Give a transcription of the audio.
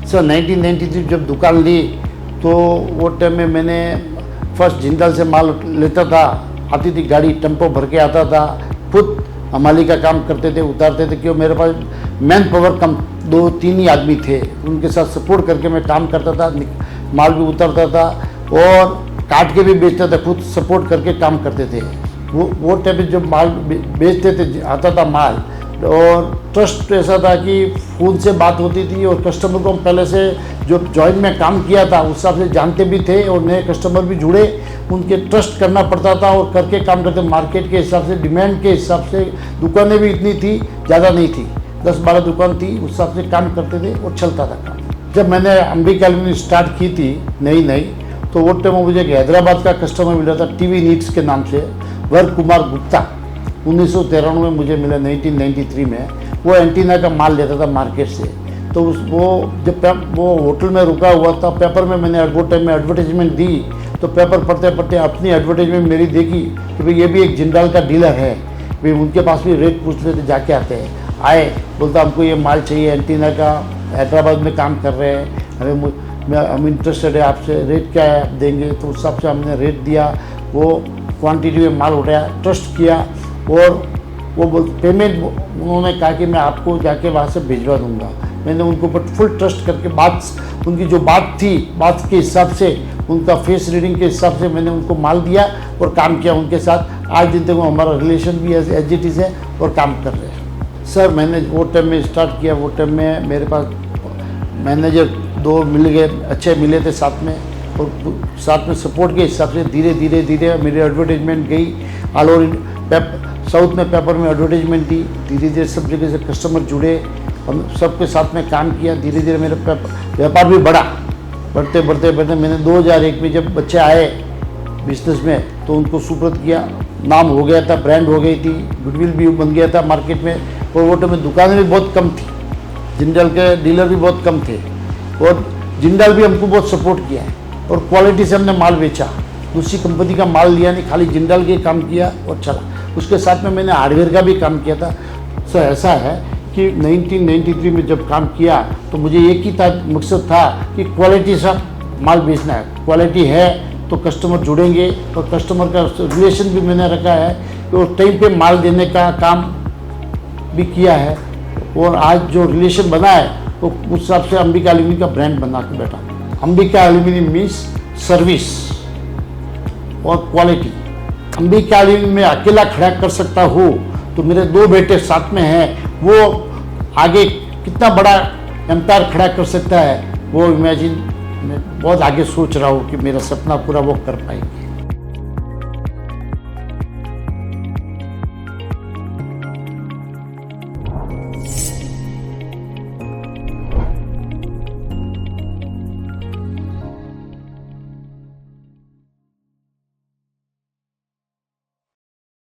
Sir 1993 जब दुकान ली तो वो टाइम में मैंने फर्स्ट जिंदल से माल लेता था, आती थी गाड़ी टेम्पो भर के आता था, खुद हमाली का काम करते थे, उतारते थे। क्यों मेरे पास मैन पावर कम 2-3 ही आदमी थे, उनके साथ सपोर्ट करके मैं काम करता था, माल भी उतारता था और काट के भी बेचता था, खुद सपोर्ट करके काम करते थे। वो टाइम पे जब माल बेचते थे आता था माल, और ट्रस्ट ऐसा था कि फ़ोन से बात होती थी और कस्टमर को हम पहले से जो जॉइंट में काम किया था उस हिसाब से जानते भी थे और नए कस्टमर भी जुड़े, उनके ट्रस्ट करना पड़ता था और करके काम करते। मार्केट के हिसाब से, डिमांड के हिसाब से दुकानें भी इतनी थी, ज़्यादा नहीं थी, 10-12 दुकान थी, उस हिसाब से काम करते थे और चलता था काम। जब मैंने अंबिका एल्यूमिनियम स्टार्ट की थी नई तो वो टाइम मुझे एक हैदराबाद का कस्टमर मिला था टीवी नीड्स के नाम से, वर कुमार गुप्ता, 1993 में मुझे मिला 1993 में। वो एंटीना का माल लेता था मार्केट से। तो वो जब वो होटल में रुका हुआ था, पेपर में मैंने वो टाइम में एडवर्टाइजमेंट दी, तो पेपर पढ़ते पढ़ते अपनी एडवर्टाइजमेंट मेरी देखी कि भाई ये भी एक जिंदाल का डीलर है, भाई उनके पास भी रेट पूछ लेते, जाके आते हैं। आए, बोलता हमको ये माल चाहिए एंटीना का, हैदराबाद में काम कर रहे हैं, हम इंटरेस्टेड है आपसे, रेट क्या है आप देंगे। तो उस हिसाब से हमने रेट दिया, वो क्वांटिटी में माल उठाया, ट्रस्ट किया और वो पेमेंट उन्होंने कहा कि मैं आपको जाके वहाँ से भिजवा दूंगा। मैंने उनको ऊपर फुल ट्रस्ट करके बात, उनकी जो बात थी, बात के हिसाब से, उनका फेस रीडिंग के हिसाब से मैंने उनको माल दिया और काम किया उनके साथ। आज दिन तक हमारा रिलेशन भी एज इट इज़ है और काम कर रहे हैं। सर मैंने वो टाइम में स्टार्ट किया, वो टाइम में मेरे पास मैनेजर 2 मिल गए, अच्छे मिले थे साथ में, और साथ में सपोर्ट के हिसाब से धीरे धीरे मेरी एडवर्टाइजमेंट गई ऑल ओवर साउथ में, पेपर में एडवर्टाइजमेंट दी। धीरे धीरे सब जगह से कस्टमर जुड़े और सबके साथ में काम किया। धीरे धीरे मेरा व्यापार भी बढ़ा, बढ़ते मैंने 2001 में जब बच्चे आए बिजनेस में तो उनको सुपुर्द किया, नाम हो गया था, ब्रांड हो गई थी, गुडविल भी बन गया था मार्केट में। और वो टाइम में दुकानें भी बहुत कम थी, जिंदल के डीलर भी बहुत कम थे और जिंदल भी हमको बहुत सपोर्ट किया है और क्वालिटी से हमने माल बेचा, दूसरी कंपनी का माल लिया नहीं, खाली जिंदल के काम किया और चला। उसके साथ में मैंने हार्डवेयर का भी काम किया था। सो ऐसा है कि 1993 में जब काम किया तो मुझे एक ही मकसद था कि क्वालिटी सा माल बेचना है, क्वालिटी है तो कस्टमर जुड़ेंगे और कस्टमर का रिलेशन भी मैंने रखा है और टाइम पे माल देने का काम भी किया है। और आज जो रिलेशन बना है तो उस हिसाब से अंबिका एल्यूमिनियम का ब्रांड बना के बैठा। अंबिका एल्यूमिनियम मीन्स सर्विस और क्वालिटी। अंबिका एल्यूमिनियम में अकेला खड़ा कर सकता हूँ तो मेरे 2 बेटे साथ में हैं, वो आगे कितना बड़ा एम्पायर खड़ा कर सकता है वो इमेजिन, मैं बहुत आगे सोच रहा हूँ कि मेरा सपना पूरा वो कर पाएंगे।